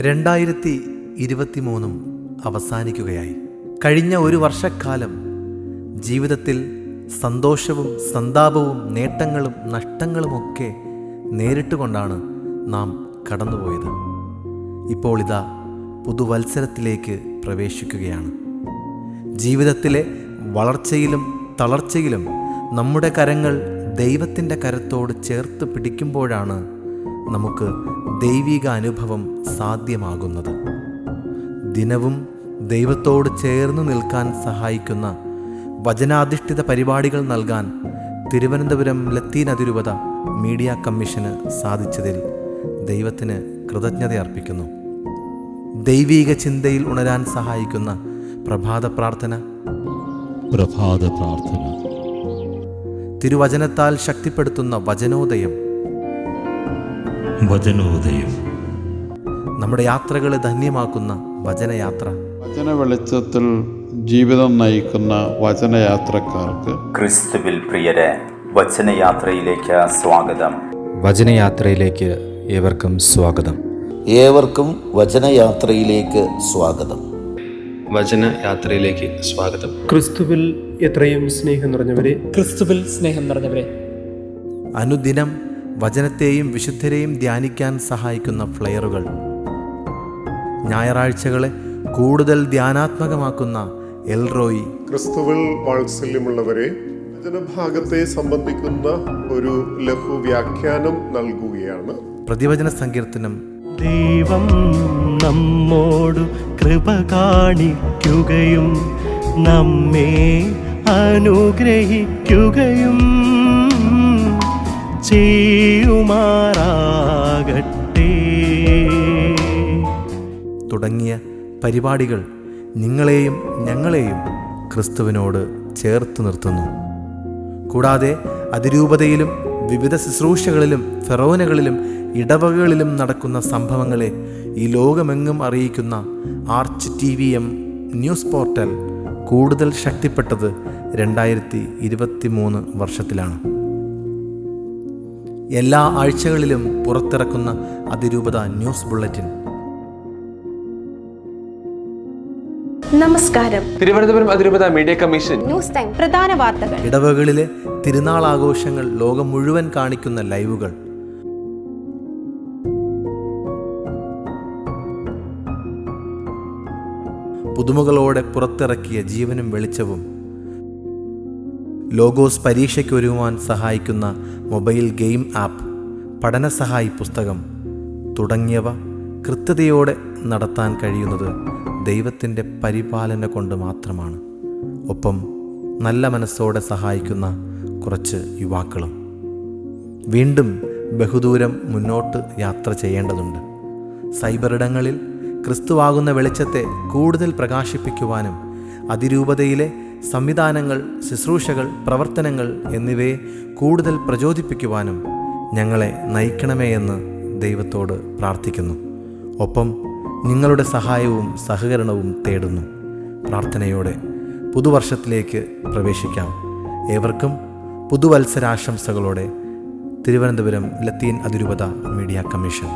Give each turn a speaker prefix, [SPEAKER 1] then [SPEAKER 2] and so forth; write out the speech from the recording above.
[SPEAKER 1] 2023 അവസാനിക്കുകയായി. കഴിഞ്ഞ ഒരു വർഷക്കാലം ജീവിതത്തിൽ സന്തോഷവും സന്താപവും നേട്ടങ്ങളും നഷ്ടങ്ങളുമൊക്കെ നേരിട്ടുകൊണ്ടാണ് നാം കടന്നുപോയത്. ഇപ്പോൾ ഇതാ പുതുവത്സരത്തിലേക്ക് പ്രവേശിക്കുകയാണ്. ജീവിതത്തിലെ വളർച്ചയിലും തളർച്ചയിലും നമ്മുടെ കരങ്ങൾ ദൈവത്തിൻ്റെ കരത്തോട് ചേർത്ത് പിടിക്കുമ്പോഴാണ് നമുക്ക് ദൈവിക അനുഭവം സാധ്യമാകുന്നത്. ദിനവും ദൈവത്തോട് ചേർന്ന് നിൽക്കാൻ സഹായിക്കുന്ന വചനാധിഷ്ഠിത പരിപാടികൾ നൽകാൻ തിരുവനന്തപുരം ലത്തീൻ അതിരൂപത മീഡിയ കമ്മീഷന് സാധിച്ചതിൽ ദൈവത്തിന് കൃതജ്ഞത അർപ്പിക്കുന്നു. ദൈവിക ചിന്തയിൽ ഉണരാൻ സഹായിക്കുന്ന പ്രഭാത പ്രാർത്ഥന, തിരുവചനത്താൽ ശക്തിപ്പെടുത്തുന്ന വചനോദയം, നമ്മുടെ യാത്രകളെ ധന്യമാക്കുന്ന വചനയാത്ര,
[SPEAKER 2] വചന വെളിച്ചത്തിൽ ജീവിതം നയിക്കുന്ന വചനയാത്രക്കാർക്ക്
[SPEAKER 3] ക്രിസ്തുവിൽ പ്രിയരെ, വചനയാത്രയിലേക്ക് സ്വാഗതം.
[SPEAKER 4] വചനയാത്രയിലേക്ക് ഏവർക്കും സ്വാഗതം.
[SPEAKER 5] ഏവർക്കും വചനയാത്രയിലേക്ക് സ്വാഗതം.
[SPEAKER 6] വചനയാത്രയിലേക്ക് സ്വാഗതം.
[SPEAKER 7] ക്രിസ്തുവിൽ എത്രയും സ്നേഹം നിറഞ്ഞവരെ,
[SPEAKER 8] ക്രിസ്തുവിൽ സ്നേഹം നിറഞ്ഞവരെ,
[SPEAKER 1] അനുദിനം വചനത്തെയും വിശുദ്ധരെയും ധ്യാനിക്കാൻ സഹായിക്കുന്ന ഫ്ലെയറുകൾ, ഞായറാഴ്ചകളെ കൂടുതൽ ധ്യാനാത്മകമാക്കുന്ന എൽറോയി,
[SPEAKER 9] ക്രിസ്തുവിൽ വാത്സല്യമുള്ളവരെ, വചനഭാഗത്തെ സംബന്ധിക്കുന്ന ഒരു ലഘു വ്യാഖ്യാനം നൽകുകയാണ്.
[SPEAKER 1] പ്രതിവചന സങ്കീർത്തനം,
[SPEAKER 10] ദൈവം നമ്മോടു കൃപ കാണിക്കുകയും നമ്മെ അനുഗ്രഹിക്കുകയും ചെയ്യുമാറാകട്ടെ
[SPEAKER 1] തുടങ്ങിയ പരിപാടികൾ നിങ്ങളെയും ഞങ്ങളെയും ക്രിസ്തുവിനോട് ചേർത്ത് നിർത്തുന്നു. കൂടാതെ അതിരൂപതയിലും വിവിധ ശുശ്രൂഷകളിലും ഫെറോനകളിലും ഇടവകകളിലും നടക്കുന്ന സംഭവങ്ങളെ ഈ ലോകമെങ്ങും അറിയിക്കുന്ന ആർച്ച് TVM ന്യൂസ് പോർട്ടൽ കൂടുതൽ ശക്തിപ്പെട്ടത് 2023 വർഷത്തിലാണ്. എല്ലാ ആഴ്ചകളിലും പുറത്തിറക്കുന്ന അതിരൂപത ന്യൂസ് ബുള്ളറ്റിൻ.
[SPEAKER 11] നമസ്കാരം.
[SPEAKER 6] തിരുവനന്തപുരം അതിരൂപത മീഡിയ കമ്മീഷൻ
[SPEAKER 11] ന്യൂസ് ടൈം പ്രധാന വാർത്തകൾ.
[SPEAKER 1] ഇടവകളിലെ തിരുനാൾ ആഘോഷങ്ങൾ ലോകം മുഴുവൻ കാണിക്കുന്ന ലൈവുകൾ, പുതുമകളോടെ പുറത്തിറക്കിയ ജീവനും വെളിച്ചവും, ലോഗോസ് പരീക്ഷയ്ക്ക് ഒരുങ്ങുവാൻ സഹായിക്കുന്ന മൊബൈൽ ഗെയിം ആപ്പ്, പഠനസഹായി പുസ്തകം തുടങ്ങിയവ കൃത്യതയോടെ നടത്താൻ കഴിയുന്നത് ദൈവത്തിൻ്റെ പരിപാലന കൊണ്ട് മാത്രമാണ്. ഒപ്പം നല്ല മനസ്സോടെ സഹായിക്കുന്ന കുറച്ച് യുവാക്കളും. വീണ്ടും ബഹുദൂരം മുന്നോട്ട് യാത്ര ചെയ്യേണ്ടതുണ്ട്. സൈബറിടങ്ങളിൽ ക്രിസ്തുവാകുന്ന വെളിച്ചത്തെ കൂടുതൽ പ്രകാശിപ്പിക്കുവാനും അതിരൂപതയിലെ സംവിധാനങ്ങൾ, ശുശ്രൂഷകൾ, പ്രവർത്തനങ്ങൾ എന്നിവയെ കൂടുതൽ പ്രചോദിപ്പിക്കുവാനും ഞങ്ങളെ നയിക്കണമേ എന്ന് ദൈവത്തോട് പ്രാർത്ഥിക്കുന്നു. ഒപ്പം നിങ്ങളുടെ സഹായവും സഹകരണവും തേടുന്നു. പ്രാർത്ഥനയോടെ പുതുവർഷത്തിലേക്ക് പ്രവേശിക്കാം. ഏവർക്കും പുതുവത്സരാശംസകളോടെ തിരുവനന്തപുരം ലത്തീൻ അതിരൂപത മീഡിയ കമ്മീഷൻ.